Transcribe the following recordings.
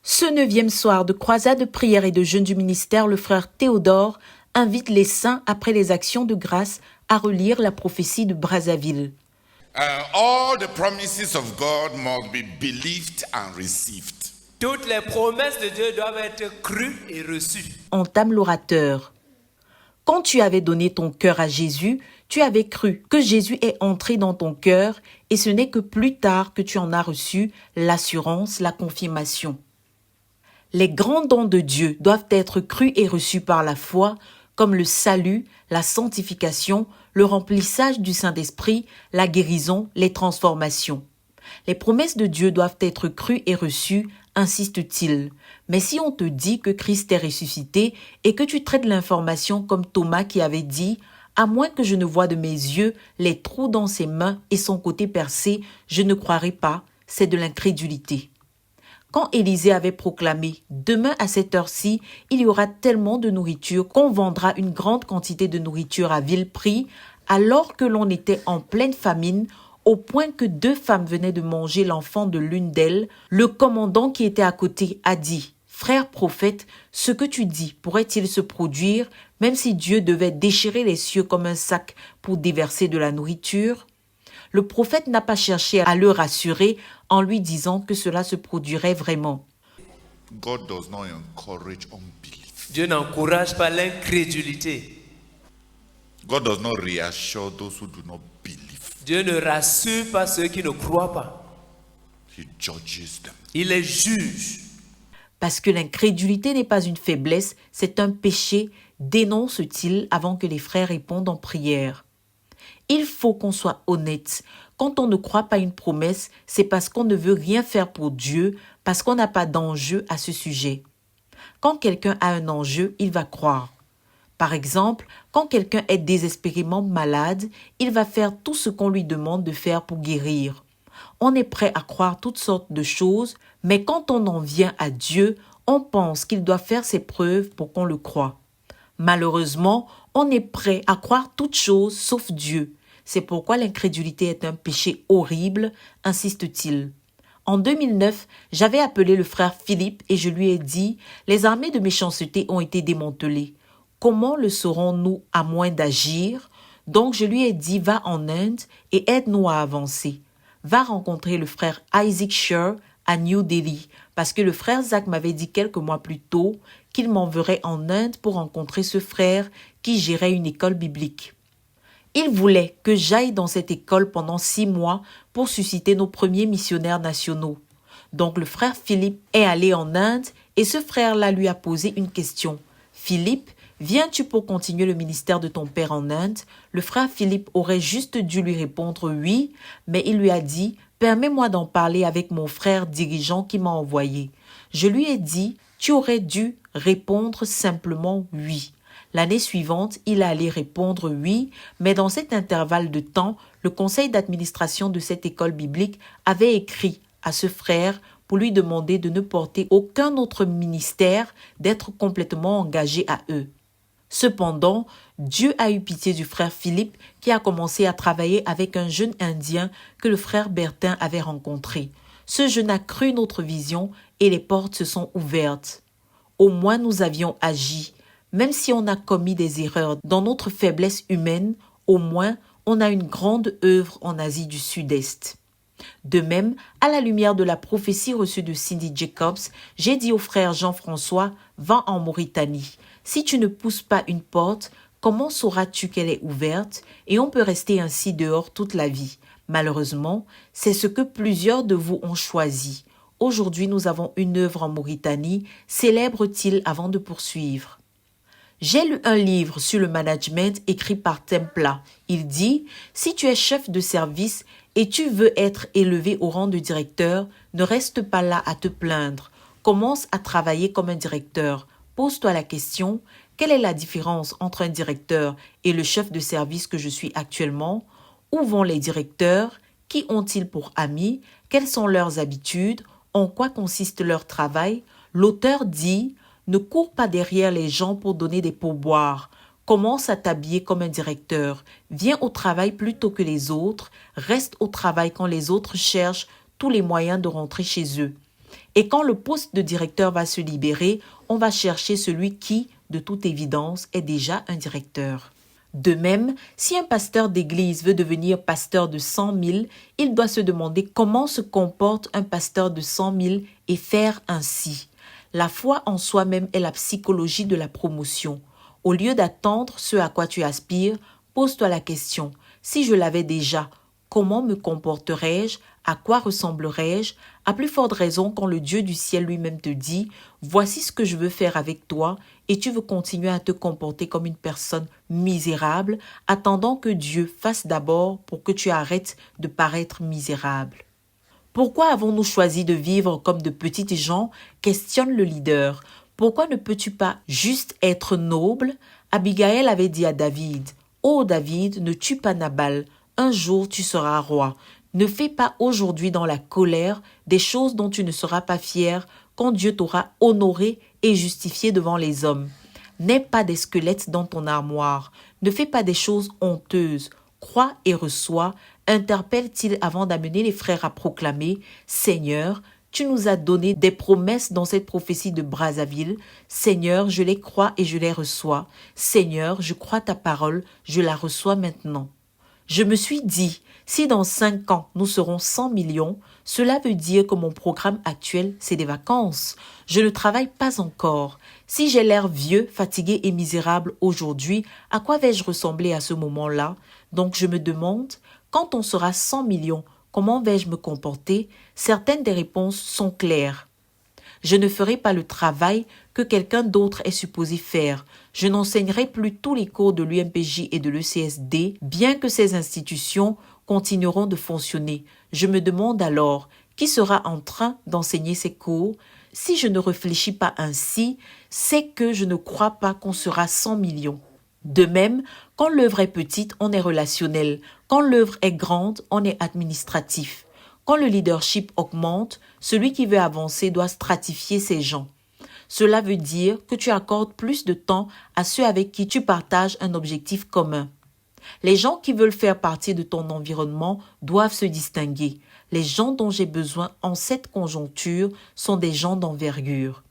Ce 9e soir de croisade de prière et de jeûne du ministère, le frère Théodore invite les saints, après les actions de grâce, à relire la prophétie de Brazzaville. All the promises of God must be believed and received. Toutes les promesses de Dieu doivent être crues et reçues. Entame l'orateur. Quand tu avais donné ton cœur à Jésus, tu avais cru que Jésus est entré dans ton cœur et ce n'est que plus tard que tu en as reçu l'assurance, la confirmation. Les grands dons de Dieu doivent être crus et reçus par la foi, comme le salut, la sanctification, le remplissage du Saint-Esprit, la guérison, les transformations. Les promesses de Dieu doivent être crues et reçues, insiste-t-il. Mais si on te dit que Christ est ressuscité et que tu traites l'information comme Thomas qui avait dit « À moins que je ne voie de mes yeux les trous dans ses mains et son côté percé, je ne croirai pas », c'est de l'incrédulité. Quand Élisée avait proclamé « Demain à cette heure-ci, il y aura tellement de nourriture qu'on vendra une grande quantité de nourriture à vil prix », alors que l'on était en pleine famine, au point que 2 femmes venaient de manger l'enfant de l'une d'elles, le commandant qui était à côté a dit « Frère prophète, ce que tu dis pourrait-il se produire, même si Dieu devait déchirer les cieux comme un sac pour déverser de la nourriture ?» Le prophète n'a pas cherché à le rassurer en lui disant que cela se produirait vraiment. God does not encourage unbelief. Dieu n'encourage pas l'incrédulité. God does not reassure those who do not believe. Dieu ne rassure pas ceux qui ne croient pas. He judges them. Il les juge. Parce que l'incrédulité n'est pas une faiblesse, c'est un péché, dénonce-t-il avant que les frères répondent en prière. Il faut qu'on soit honnête. Quand on ne croit pas une promesse, c'est parce qu'on ne veut rien faire pour Dieu, parce qu'on n'a pas d'enjeu à ce sujet. Quand quelqu'un a un enjeu, il va croire. Par exemple, quand quelqu'un est désespérément malade, il va faire tout ce qu'on lui demande de faire pour guérir. On est prêt à croire toutes sortes de choses, mais quand on en vient à Dieu, on pense qu'il doit faire ses preuves pour qu'on le croie. Malheureusement, on est prêt à croire toutes choses sauf Dieu. C'est pourquoi l'incrédulité est un péché horrible, insiste-t-il. En 2009, j'avais appelé le frère Philippe et je lui ai dit « Les armées de méchanceté ont été démantelées. Comment le saurons-nous à moins d'agir ?» Donc je lui ai dit « Va en Inde et aide-nous à avancer. Va rencontrer le frère Isaac Sher à New Delhi, parce que le frère Zach m'avait dit quelques mois plus tôt qu'il m'enverrait en Inde pour rencontrer ce frère qui gérait une école biblique. Il voulait que j'aille dans cette école pendant 6 mois pour susciter nos premiers missionnaires nationaux. Donc le frère Philippe est allé en Inde et ce frère-là lui a posé une question. « Philippe, viens-tu pour continuer le ministère de ton père en Inde ?» Le frère Philippe aurait juste dû lui répondre « oui », mais il lui a dit « Permets-moi d'en parler avec mon frère dirigeant qui m'a envoyé. » Je lui ai dit « Tu aurais dû répondre simplement « oui ». L'année suivante, il allait répondre « oui », mais dans cet intervalle de temps, le conseil d'administration de cette école biblique avait écrit à ce frère pour lui demander de ne porter aucun autre ministère, d'être complètement engagé à eux. Cependant, Dieu a eu pitié du frère Philippe qui a commencé à travailler avec un jeune Indien que le frère Bertin avait rencontré. Ce jeune a cru notre vision et les portes se sont ouvertes. Au moins nous avions agi. Même si on a commis des erreurs dans notre faiblesse humaine, au moins on a une grande œuvre en Asie du Sud-Est. De même, à la lumière de la prophétie reçue de Cindy Jacobs, j'ai dit au frère Jean-François, va en Mauritanie. Si tu ne pousses pas une porte, comment sauras-tu qu'elle est ouverte? Et on peut rester ainsi dehors toute la vie. Malheureusement, c'est ce que plusieurs de vous ont choisi. Aujourd'hui, nous avons une œuvre en Mauritanie, célèbre-t-il avant de poursuivre. J'ai lu un livre sur le management écrit par Templa. Il dit « Si tu es chef de service et tu veux être élevé au rang de directeur, ne reste pas là à te plaindre. Commence à travailler comme un directeur. Pose-toi la question, quelle est la différence entre un directeur et le chef de service que je suis actuellement? Où vont les directeurs? Qui ont-ils pour amis? Quelles sont leurs habitudes? En quoi consiste leur travail? » L'auteur dit « Ne cours pas derrière les gens pour donner des pourboires. Commence à t'habiller comme un directeur. Viens au travail plus tôt que les autres. Reste au travail quand les autres cherchent tous les moyens de rentrer chez eux. Et quand le poste de directeur va se libérer, on va chercher celui qui, de toute évidence, est déjà un directeur. De même, si un pasteur d'église veut devenir pasteur de 100 000, il doit se demander comment se comporte un pasteur de 100 000 et faire ainsi. La foi en soi-même est la psychologie de la promotion. Au lieu d'attendre ce à quoi tu aspires, pose-toi la question, si je l'avais déjà, comment me comporterais-je? À quoi ressemblerais-je? À plus forte raison quand le Dieu du ciel lui-même te dit « Voici ce que je veux faire avec toi » et tu veux continuer à te comporter comme une personne misérable, attendant que Dieu fasse d'abord pour que tu arrêtes de paraître misérable. Pourquoi avons-nous choisi de vivre comme de petites gens? Questionne le leader. Pourquoi ne peux-tu pas juste être noble? Abigail avait dit à David « Ô David, ne tue pas Nabal, un jour tu seras roi. Ne fais pas aujourd'hui dans la colère des choses dont tu ne seras pas fier quand Dieu t'aura honoré et justifié devant les hommes. N'aie pas des squelettes dans ton armoire. Ne fais pas des choses honteuses. Crois et reçois. » Interpelle-t-il avant d'amener les frères à proclamer « Seigneur, tu nous as donné des promesses dans cette prophétie de Brazzaville. Seigneur, je les crois et je les reçois. Seigneur, je crois ta parole, je la reçois maintenant. » Je me suis dit, si dans 5 ans nous serons 100 millions, cela veut dire que mon programme actuel, c'est des vacances. Je ne travaille pas encore. Si j'ai l'air vieux, fatigué et misérable aujourd'hui, à quoi vais-je ressembler à ce moment-là? Donc je me demande, quand on sera 100 millions, comment vais-je me comporter? Certaines des réponses sont claires. Je ne ferai pas le travail que quelqu'un d'autre est supposé faire. Je n'enseignerai plus tous les cours de l'UMPJ et de l'ECSD, bien que ces institutions continueront de fonctionner. Je me demande alors, qui sera en train d'enseigner ces cours? Si je ne réfléchis pas ainsi, c'est que je ne crois pas qu'on sera 100 millions. De même, quand l'œuvre est petite, on est relationnel. Quand l'œuvre est grande, on est administratif. Quand le leadership augmente, celui qui veut avancer doit stratifier ses gens. Cela veut dire que tu accordes plus de temps à ceux avec qui tu partages un objectif commun. Les gens qui veulent faire partie de ton environnement doivent se distinguer. Les gens dont j'ai besoin en cette conjoncture sont des gens d'envergure.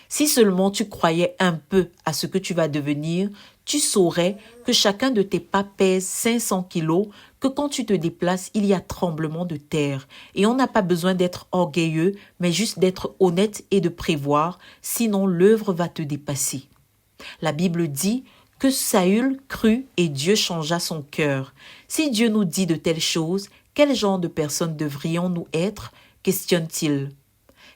Si seulement tu croyais un peu à ce que tu vas devenir, tu saurais que chacun de tes pas pèse 500 kilos, que quand tu te déplaces, il y a tremblement de terre. Et on n'a pas besoin d'être orgueilleux, mais juste d'être honnête et de prévoir, sinon l'œuvre va te dépasser. La Bible dit que Saül crut et Dieu changea son cœur. Si Dieu nous dit de telles choses, quel genre de personnes devrions-nous être? Questionne-t-il.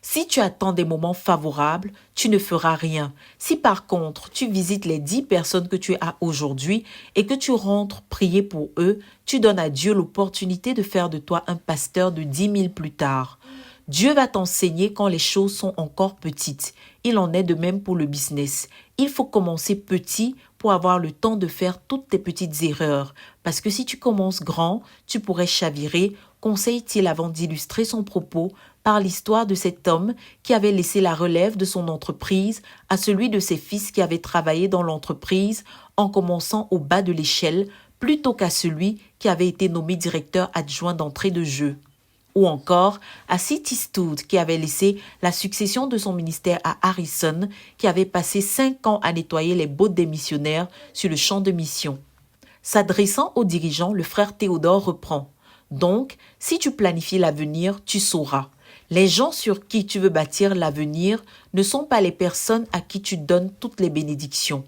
Si tu attends des moments favorables, tu ne feras rien. Si par contre, tu visites les 10 personnes que tu as aujourd'hui et que tu rentres prier pour eux, tu donnes à Dieu l'opportunité de faire de toi un pasteur de 10 000 plus tard. Dieu va t'enseigner quand les choses sont encore petites. Il en est de même pour le business. Il faut commencer petit pour avoir le temps de faire toutes tes petites erreurs. Parce que si tu commences grand, tu pourrais chavirer, conseille-t-il avant d'illustrer son propos par l'histoire de cet homme qui avait laissé la relève de son entreprise à celui de ses fils qui avait travaillé dans l'entreprise en commençant au bas de l'échelle plutôt qu'à celui qui avait été nommé directeur adjoint d'entrée de jeu. Ou encore à Sid Eastwood qui avait laissé la succession de son ministère à Harrison qui avait passé 5 ans à nettoyer les bottes des missionnaires sur le champ de mission. S'adressant aux dirigeants, le frère Théodore reprend. Donc, si tu planifies l'avenir, tu sauras. Les gens sur qui tu veux bâtir l'avenir ne sont pas les personnes à qui tu donnes toutes les bénédictions.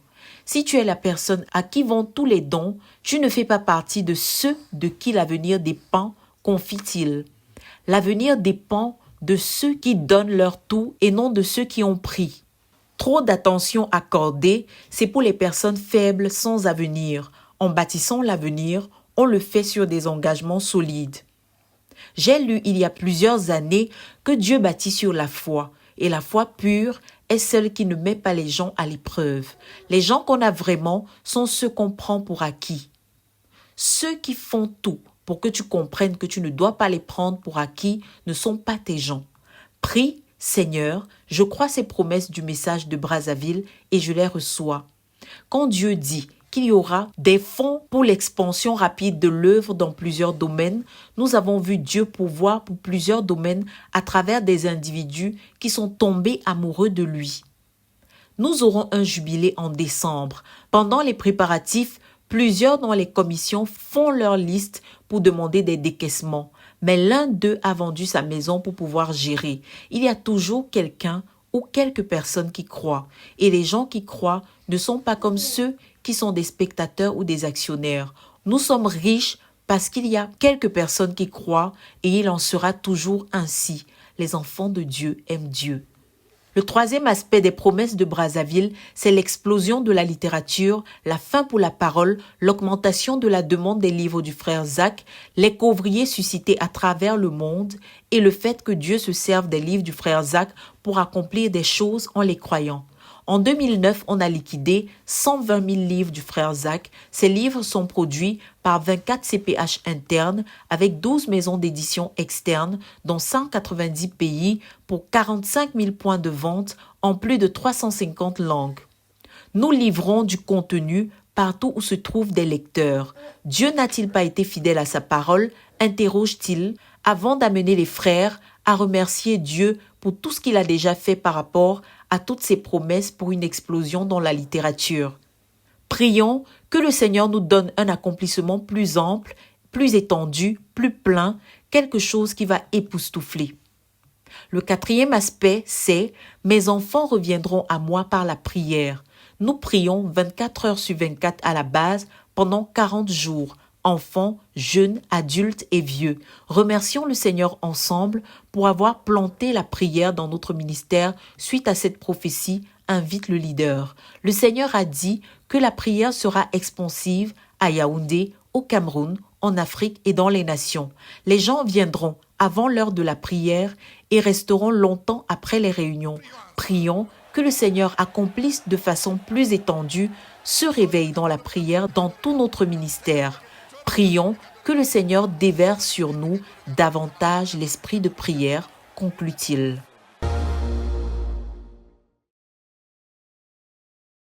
Si tu es la personne à qui vont tous les dons, tu ne fais pas partie de ceux de qui l'avenir dépend, confie-t-il. L'avenir dépend de ceux qui donnent leur tout et non de ceux qui ont pris. Trop d'attention accordée, c'est pour les personnes faibles sans avenir. En bâtissant l'avenir, on le fait sur des engagements solides. J'ai lu il y a plusieurs années que Dieu bâtit sur la foi, et la foi pure est celle qui ne met pas les gens à l'épreuve. Les gens qu'on a vraiment sont ceux qu'on prend pour acquis. Ceux qui font tout pour que tu comprennes que tu ne dois pas les prendre pour acquis ne sont pas tes gens. Prie, Seigneur, je crois ces promesses du message de Brazzaville et je les reçois. Quand Dieu dit qu'il y aura des fonds pour l'expansion rapide de l'œuvre dans plusieurs domaines. Nous avons vu Dieu pourvoir pour plusieurs domaines à travers des individus qui sont tombés amoureux de lui. Nous aurons un jubilé en décembre. Pendant les préparatifs, plusieurs dans les commissions font leur liste pour demander des décaissements. Mais l'un d'eux a vendu sa maison pour pouvoir gérer. Il y a toujours quelqu'un ou quelques personnes qui croient. Et les gens qui croient ne sont pas comme ceux qui sont des spectateurs ou des actionnaires. Nous sommes riches parce qu'il y a quelques personnes qui croient et il en sera toujours ainsi. Les enfants de Dieu aiment Dieu. Le troisième aspect des promesses de Brazzaville, c'est l'explosion de la littérature, la faim pour la parole, l'augmentation de la demande des livres du frère Zach, les couvriers suscités à travers le monde et le fait que Dieu se serve des livres du frère Zach pour accomplir des choses en les croyant. En 2009, on a liquidé 120 000 livres du frère Zach. Ces livres sont produits par 24 CPH internes avec 12 maisons d'édition externes dans 190 pays pour 45 000 points de vente en plus de 350 langues. Nous livrons du contenu partout où se trouvent des lecteurs. Dieu n'a-t-il pas été fidèle à sa parole, interroge-t-il, avant d'amener les frères à remercier Dieu pour tout ce qu'il a déjà fait par rapport à toutes ses promesses pour une explosion dans la littérature. Prions que le Seigneur nous donne un accomplissement plus ample, plus étendu, plus plein, quelque chose qui va époustoufler. Le quatrième aspect, c'est « Mes enfants reviendront à moi par la prière ». Nous prions 24 heures sur 24 à la base pendant 40 jours. Enfants, jeunes, adultes et vieux. Remercions le Seigneur ensemble pour avoir planté la prière dans notre ministère suite à cette prophétie, invite le leader. Le Seigneur a dit que la prière sera expansive à Yaoundé, au Cameroun, en Afrique et dans les nations. Les gens viendront avant l'heure de la prière et resteront longtemps après les réunions. Prions que le Seigneur accomplisse de façon plus étendue ce réveil dans la prière dans tout notre ministère. Prions que le Seigneur déverse sur nous davantage l'esprit de prière, conclut-il.